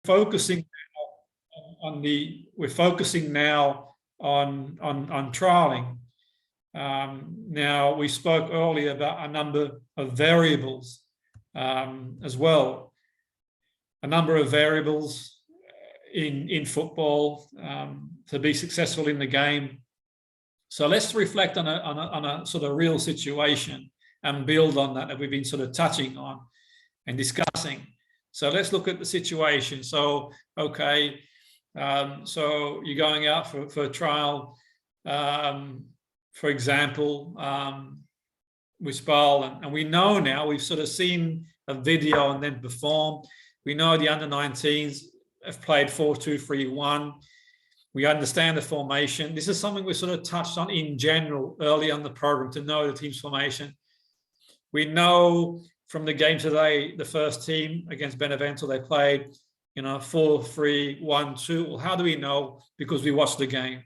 focusing now on trialing. Now, we spoke earlier about a number of variables as well. A number of variables in football to be successful in the game. So let's reflect on a sort of real situation and build on that we've been sort of touching on and discussing. So let's look at the situation. So, okay, so you're going out for a trial, for example, with Spal, and we know now, we've sort of seen a video and then perform. We know the under-19s have played 4-2-3-1. We understand the formation. This is something we sort of touched on in general early on the program, to know the team's formation. We know from the game today, the first team against Benevento, they played, 4-3-1-2. Well, how do we know? Because we watched the game.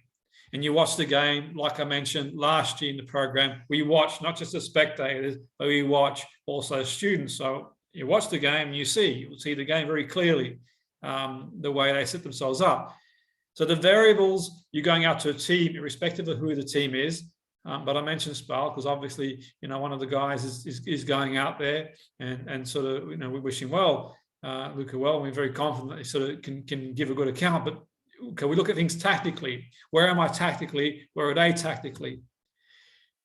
And you watch the game, like I mentioned last year in the program, we watch not just the spectators, but we watch also students. So you watch the game and you'll see the game very clearly, the way they set themselves up. So the variables, you're going out to a team, irrespective of who the team is. But I mentioned Spal because obviously, one of the guys is going out there and sort of, we wish him well, Luca well, and we're very confident that he sort of can give a good account. But can we look at things tactically? Where am I tactically? Where are they tactically?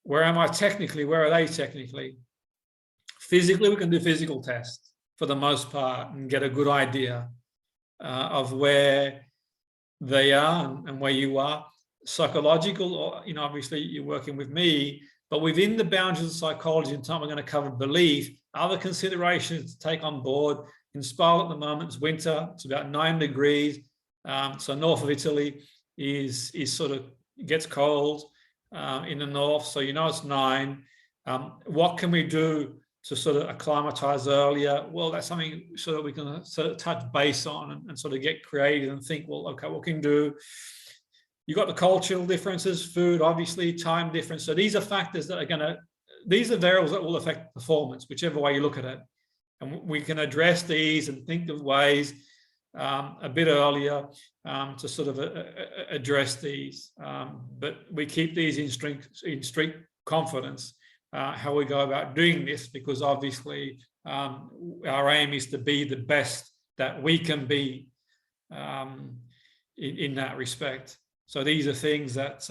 Where am I technically? Where are they technically? Physically, we can do physical tests for the most part and get a good idea of where they are and where you are. Psychological, or obviously you're working with me, but within the boundaries of psychology and time, we're going to cover belief, other considerations to take on board. In Spal at the moment, it's winter, it's about 9 degrees. So north of Italy is sort of gets cold in the north. So it's 9. What can we do to sort of acclimatize earlier? Well, that's something so that we can sort of touch base on and sort of get creative and think, well, okay, what can we do? You've got the cultural differences, food, obviously, time difference. So these are factors that are these are variables that will affect performance, whichever way you look at it. And we can address these and think of ways a bit earlier to sort of address these. But we keep these in strict confidence, how we go about doing this, because obviously our aim is to be the best that we can be in that respect. So these are things that,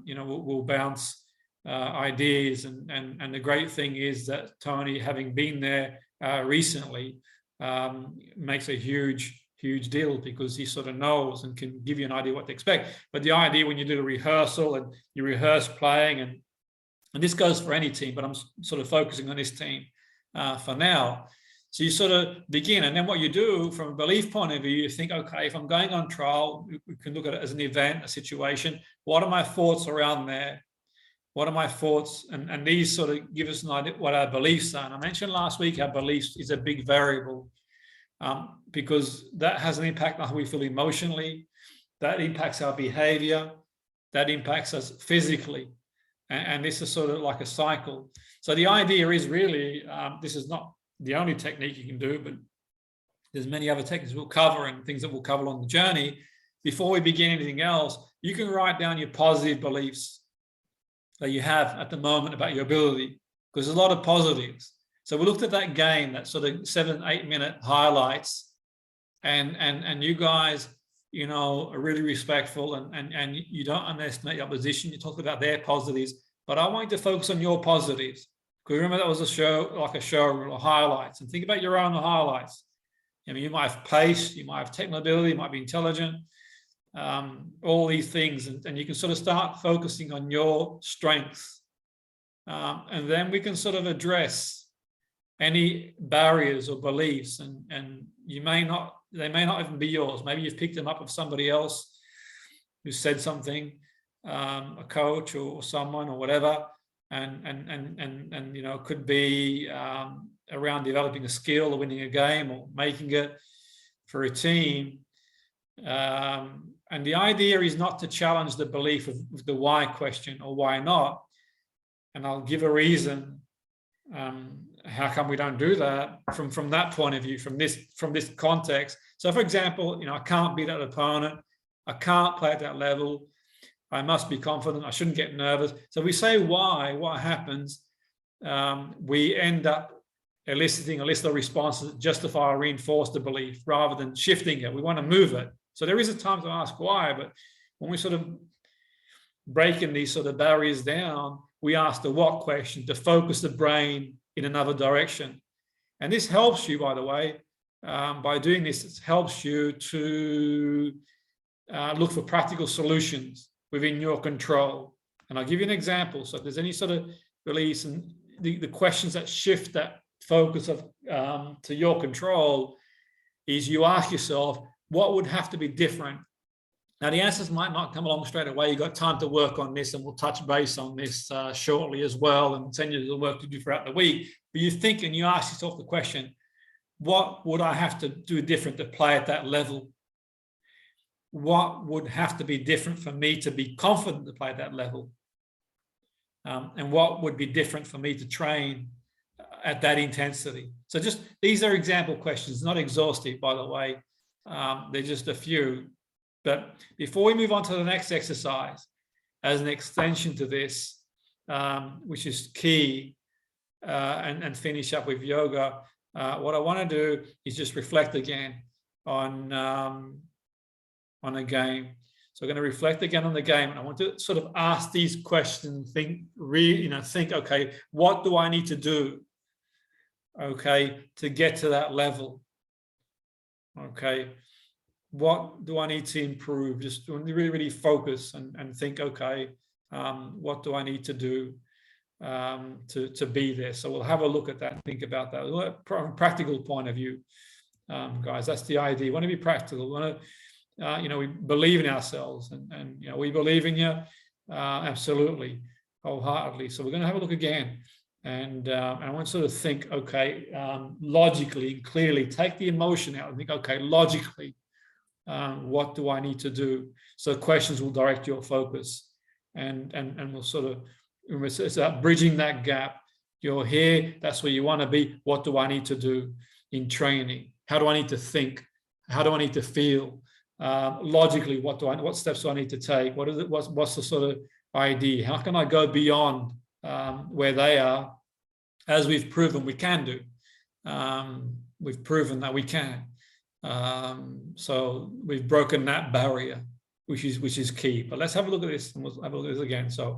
will bounce ideas. And the great thing is that Tony, having been there recently, makes a huge deal, because he sort of knows and can give you an idea what to expect. But the idea when you do a rehearsal and you rehearse playing, and this goes for any team, but I'm sort of focusing on this team for now. So you sort of begin, and then what you do from a belief point of view, you think, okay, if I'm going on trial, we can look at it as an event, a situation. What are my thoughts around there? What are my thoughts? And these sort of give us an idea what our beliefs are. And I mentioned last week, our beliefs is a big variable because that has an impact on how we feel emotionally. That impacts our behavior. That impacts us physically. And this is sort of like a cycle. So the idea is really, this is not the only technique you can do, but there's many other techniques we'll cover and things that we'll cover on the journey. Before we begin anything else, you can write down your positive beliefs that you have at the moment about your ability, because there's a lot of positives. So we looked at that game, that sort of 7-8 minute highlights, and you guys, are really respectful and you don't underestimate the opposition. You talk about their positives, but I want you to focus on your positives. Because remember, that was a show, like a show or highlights, and think about your own highlights. You might have pace, you might have technical ability, you might be intelligent, all these things, and you can sort of start focusing on your strengths. And then we can sort of address any barriers or beliefs, and they may not even be yours. Maybe you've picked them up of somebody else who said something, a coach or someone or whatever. And could be around developing a skill or winning a game or making it for a team. And the idea is not to challenge the belief of the why question or why not. And I'll give a reason how come we don't do that from that point of view, from this context? So, for example, I can't beat that opponent. I can't play at that level. I must be confident. I shouldn't get nervous. So we say why. What happens? We end up eliciting a list of responses that justify or reinforce the belief rather than shifting it. We want to move it. So there is a time to ask why, but when we sort of breaking these sort of barriers down, we ask the what question to focus the brain in another direction. And this helps you, by the way, by doing this, it helps you to look for practical solutions within your control. And I'll give you an example. So if there's any sort of release and the questions that shift that focus of to your control is you ask yourself, what would have to be different? Now, the answers might not come along straight away. You've got time to work on this, and we'll touch base on this shortly as well and send you the work to do throughout the week. But you think and you ask yourself the question, what would I have to do different to play at that level? What would have to be different for me to be confident to play at that level? And what would be different for me to train at that intensity? So just, these are example questions, not exhaustive, by the way. They're just a few. But before we move on to the next exercise, as an extension to this, which is key, and finish up with yoga, what I want to do is just reflect again on a game. So I'm going to reflect again on the game, and I want to sort of ask these questions, think, okay, what do I need to do, okay, to get to that level? Okay, what do I need to improve? Just really, really focus and think, okay, what do I need to do to be there? So we'll have a look at that and think about that from a practical point of view, guys. That's the idea. We want to be practical. We want to, we believe in ourselves, and we believe in you, absolutely, wholeheartedly. So we're going to have a look again, and I want to sort of think, okay, logically and clearly, take the emotion out and think, okay, logically, what do I need to do? So questions will direct your focus, and we'll sort of, it's about bridging that gap. You're here, that's where you want to be. What do I need to do in training? How do I need to think? How do I need to feel? Logically, what steps do I need to take? What's the sort of idea? How can I go beyond where they are, as we've proven we can do? We've proven that we can. So we've broken that barrier, which is key. But let's have a look at this, and we'll have a look at this again. So